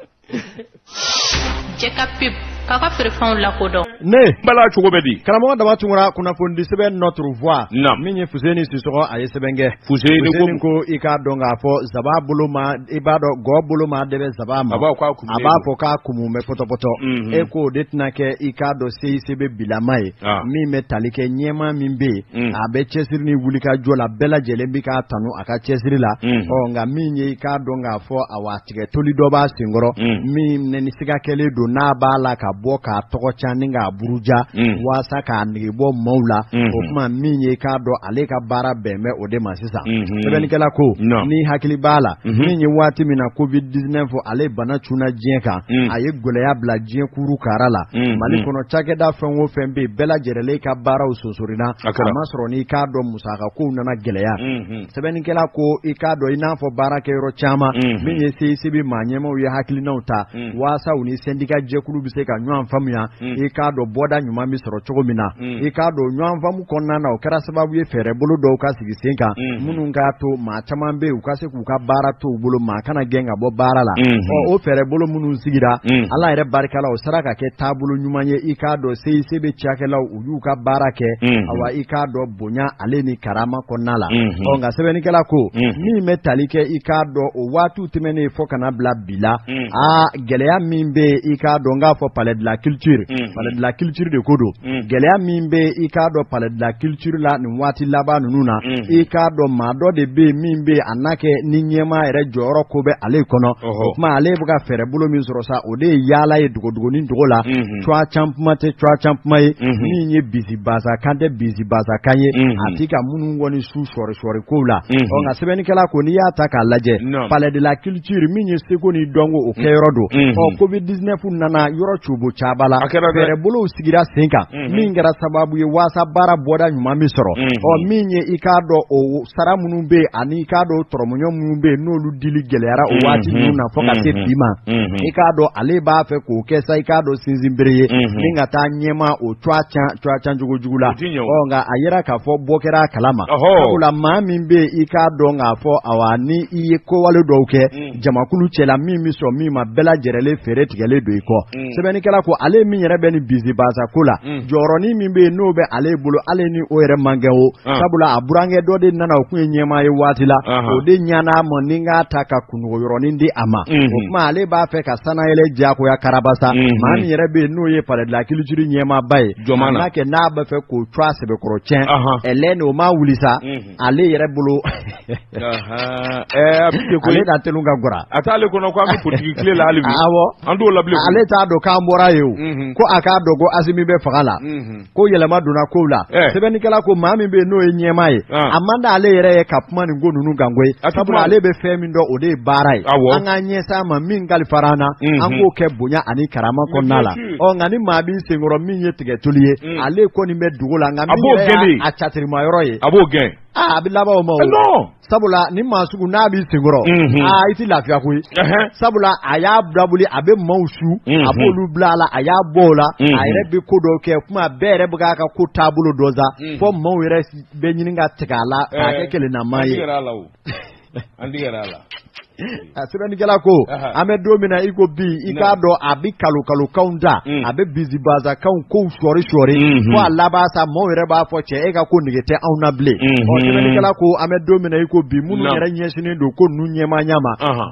Jeka pip kaka firfan la kodo ne bala chugo bedi kalamo dama tungura kuna fondi sebe notre voix minye Fuseni Sissoko aye sebenge Fuseni ko ika donga fo zaba buluma ibado go buluma debe zaba ma aba fo ka kumume poto eko detna ke ika do sebe bilamai mi metalike nyema mimbe abe chesiri ni wulika jola bela jelembi ka tanu aka chesiri la o nga minye ika donga fo awatike tolidoba singoro mi neni siga kele do na bala ka boka toko chaninga buruja wasa ka nibo maula o kuma minye ka do ale ka bara beme o de masisa beben kala ko ni hakili bala minye wati mina covid-19 ale bana chuna jenka aye gole ya bla jen kuru karala mali kono chake da fenwo fembe bela jerele ka bara o sosorina amasro ni ka do musaka ko nana geleya beben kala ko ika do ina fo bara ke ro chama minye sibi manyemo ye hakili nauta wasa uni sendika jekulu bise ka nywan famuya ika do boda nyuma mi soro chogo mina ika do nywan famu konna na okara sababu ye fere bolo do ka sigisenka mununga to ma chamambe ukase ku ka bara to bolo ma kana genga bo bara la o fere bolo munun sigira ala ire barkala o saraka ke tabulu nyuma ye ika do sei sebe chakela uyu ka bara ke awa ika do bonya ale ni karama konna la o nga sebe ni kala ko ni metalike ika do o watu timene fo kana bla bila geleya mimbe ika do nga fo pale palais de la culture palais de la culture de kodo gɛlɛya min bɛ i k'a dɔn palais de la culture la nin waati laban ninnu na i k'a dɔn maa dɔ de bɛ min bɛ a n'a kɛ ni ɲɛmaa yɛrɛ jɔyɔrɔ ko bɛ ale kɔnɔ o tuma ale bɛ ka fɛɛrɛ bolo min sɔrɔ sa o de ye yaala ye dogodogonin dogo la coa campuma tɛ coa campuma ye min ye bisi basa kan tɛ bisi basa kan ye a ti ka minnu kɔni su sɔri kow la nka sɛbɛnnikɛla ko n'i y'a ta k'a lajɛ palais de la culture min ye seko ni dɔnko o kɛyɔrɔ don covid 19 nana yɔrɔ cobo caaba la fɛɛrɛ bolow sigira sen kan min kɛra sababu ye waasa baara bɔda ɲuman min sɔrɔ min ye i k'a dɔn o sara minnu bɛ yen ani i k'a dɔn tɔrɔmɔɲɔ minnu bɛ yen n'olu dili gɛlɛyara o waati ninnu na fo ka se bi ma i k'a dɔn ale b'a fɛ k'o kɛ sa i k'a dɔn sinsinbere ye ni ka taa ɲɛma o coa can jogo jugu la nka a yera k'a fɔ bɔ kɛra a kalama sabula maa min bɛ yen i k'a dɔn k'a fɔ awa ni i ye kowale dɔw kɛ jamakulu cɛla min bɛ sɔn min ma bɛɛ lajɛlen feere tigɛlen don i kɔ sɛbɛnnikɛla ko ale min yɛrɛ bɛ ni bisi basa ko la jɔyɔrɔnin min bɛ yen n'o bɛ ale bolo ale ni o yɛrɛ man kɛ o sabula a burankɛ dɔ de nana o kun ye ɲɛmaa ye waati la o de ɲana ma ni k'a ta ka kunɲɔgɔnyɔrɔnin di a ma o kuma ale b'a fɛ ka sanayɛlɛ diyagoya karabasa maa min yɛrɛ bɛ yen n'o ye palais de la culture ɲɛmaaba ye n'a kɛ n'a bɛ fɛ k'o coa sɛbɛkɔrɔ tiɲɛ ɛlɛn o ma wuli sa ale yɛrɛ bolo ale da telu ka gora a t'ale kɔnɔ ko an bɛ politique tile la hali bi awɔ an t'o la bilen ale t'a dɔn k'an bɔra ye o ko a k'a dɔn ko Asimi bɛ faga la ko yɛlɛma donna kow la sɛbɛnnikɛla ko maa min bɛ yen n'o ye ɲɛmaa ye a man d'ale yɛrɛ ye ka kuma nin ko ninnu kan koyi sabula ale bɛ fɛn min dɔn o de ye baara ye an k'an ɲɛsin a ma min kalifara an na an k'o kɛ bonya ani karama kɔnɔna la nka ni maa b'i senkɔrɔ min ye tigɛtuli ye ale kɔni bɛ dugu la nka min yɛrɛ y'a catirimayɔrɔ ye a b'o gɛn a bɛ laban o ma o sabula ni maa sugu n'a b'i senkɔrɔ i tɛ lafiya koyi sabula a y'a dabuli a bɛ maaw su a b'olu bila a la a y'a bɔ o la a yɛrɛ bɛ ko dɔw kɛ kuma bɛɛ yɛrɛ bɛ k'a ka ko taabolo dɔ sa fɔ maaw yɛrɛ bɛ ɲini ka tigɛ a la k'a kɛ kelennamaa ye an digɛr'a la a sɛbɛnnikɛla ko an bɛ don min na i ko bi i k'a dɔn a bɛ kalokanw da a bɛ bisibasakanw kow sɔri fo a laban sa maaw yɛrɛ b'a fɔ cɛ e ka ko nege tɛ anw na bilen sɛbɛnnikɛla ko an bɛ don min na i ko bi minnu yɛrɛ ɲɛsinnen don ko ninnu ɲɛma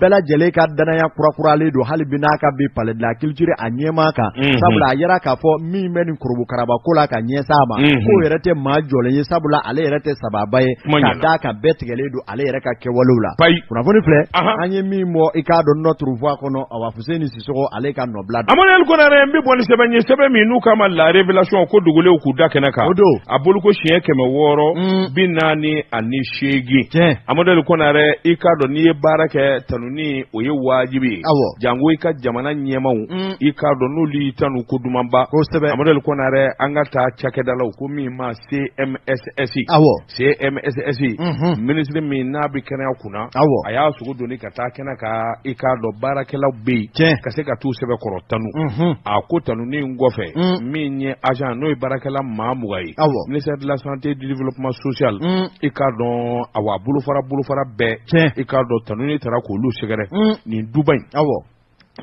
bɛɛ lajɛlen ka danaya kurakuralen don hali bi n'a ka bi palais de la culture a ɲɛma kan sabula a yɛrɛ k'a fɔ min bɛ nin korobokaraba ko la ka ɲɛsin a ma ko yɛrɛ tɛ maa jɔlen ye sabula ale yɛrɛ tɛ sababa ye ka d'a kan bɛɛ tigɛlen don ale yɛrɛ ka kɛwalew la kunnafoni filɛ an ye min bɔ i k'a dɔn Notre Voix kɔnɔ Awa Fuseni Sisoko ale ka nɔbila don Emmanuel Konare n bɛ bɔ ni sɛbɛn ye sɛbɛn min n'u kama la révélation ko dogolenw k'u da kɛnɛ kan a bolo ko siɲɛ 648 Emmanuel Konare i k'a dɔn n'i ye baara kɛ tanuni o ye wajibi ye jango i ka jamana ɲɛmaw i k'a dɔn n'olu y'i tanu ko dumanba Emmanuel Konare an ka taa cakɛdalaw ko min ma CMSS ministre min n'a bɛ kɛnɛya kunna a y'a sogo doni ka taa kɛnɛ ka i k'a dɔn baarakɛlaw bɛ yen ka se ka t'u sɛbɛkɔrɔ tanu a ko tanuni in kɔfɛ min ye agent n'o ye baarakɛla maa 20 ye ministère de la santé du développement social i k'a dɔn awa bolofara bɛɛ i k'a dɔn tanuni taara k'olu sɛgɛrɛ nin duba in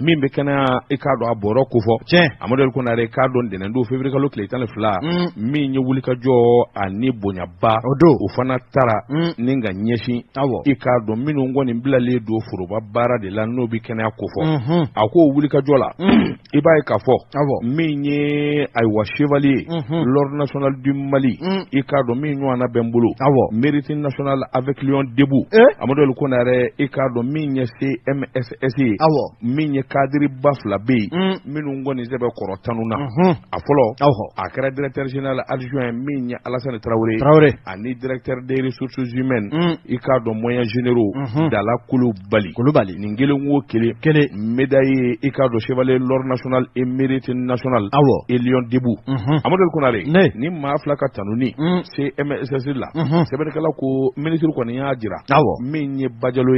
min bɛ kɛnɛya i k'a dɔn a bɔrɔ ko fɔ Amadou Konare i k'a dɔn ntɛnɛndon février kalo tile 12 min ye wulikajɔ ani bonyaba o fana taara ni ka ɲɛsin i k'a dɔn minnu kɔni bilalen don foroba baara de la n'o bɛ kɛnɛya ko fɔ a ko wulikajɔ la i b'a ye k'a fɔ min ye ayiwa chevalier l'ordre national du Mali i k'a dɔn min ɲɔgɔnna bɛ n bolo mérite national avec Lion debout Amadou Konare i k'a dɔn min ye CMSS ye min ye cadre ba 2 bɛ yen minnu kɔni sɛbɛn kɔrɔ tanu na a fɔlɔ a kɛra directeur général adjoint min ye Alassane Traoré ani directeur des ressources humaines i k'a dɔn moyens généraux Dala Kulubali nin kelen o kelen médaille i k'a dɔn chevalier l'ordre national et mérite national et Lion debout Amadou Konare ni maa 2 ka tanuni CMSS la sɛbɛnnikɛla ko ministre kɔni y'a jira min ye Bajalo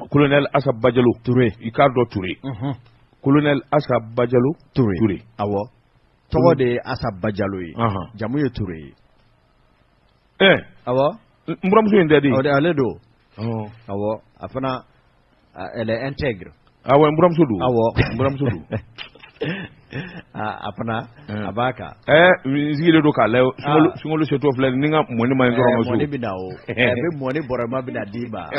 Colonel Assa Bajalo Touré i k'a dɔn Touré Colonel Assa Bajalo Touré awɔ tɔgɔ de ye Assa Bajalo ye jamu ye Touré ye awɔ n buramuso in tɛ di ale don awɔ a fana elle est intègre awɔ n buramuso don awɔ n buramuso don apana abaka nzigile do kala sungolo seto fle ninga moni ma ngoro mo moni bidawo be moni borama bida diba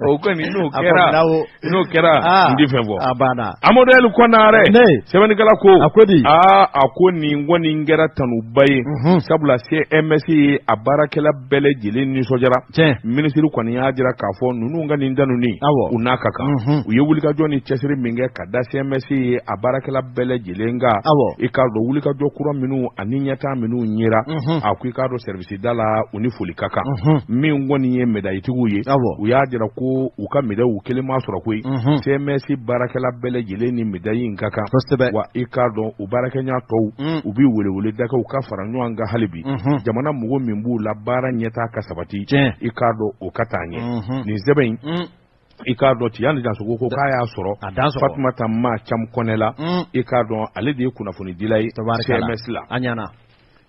o ko ni no kera ndi fenvo abana amodel ko nare sebani kala ko akodi akoni ngoni ngera tanu baye sabula CMC abarakela bele jilin ni sojara ministry ko ni ajira ka fo nunu ngani ndanu ni unakaka uyewuli ka joni chesiri minge kada CMC abarakela bele jilenga ikado wuli ka jokura minu aninyata minu nyira akwikado service dala unifuli kaka mi ngoni ye medaitigu ye uyajira ko ukamida ukele masura ko CMC barakela bele jileni medayi nkaka wa ikado ubarakenya to ubi wule daka ukafara nywanga halibi jamana mugo mimbu la bara nyeta kasabati ikado ukatanye ni zeben ikado ti yandi danso ko kaya soro Fatuma Tamma cham konela ikado ale de kuna funi dilai CMS la anyana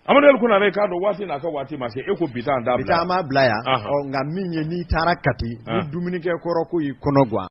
amadel kuna re kado wati na ka wati ma se eko bita ndabla bita ma blaya o nga minye ni tarakati ni dumuni ke koroko yi konogwa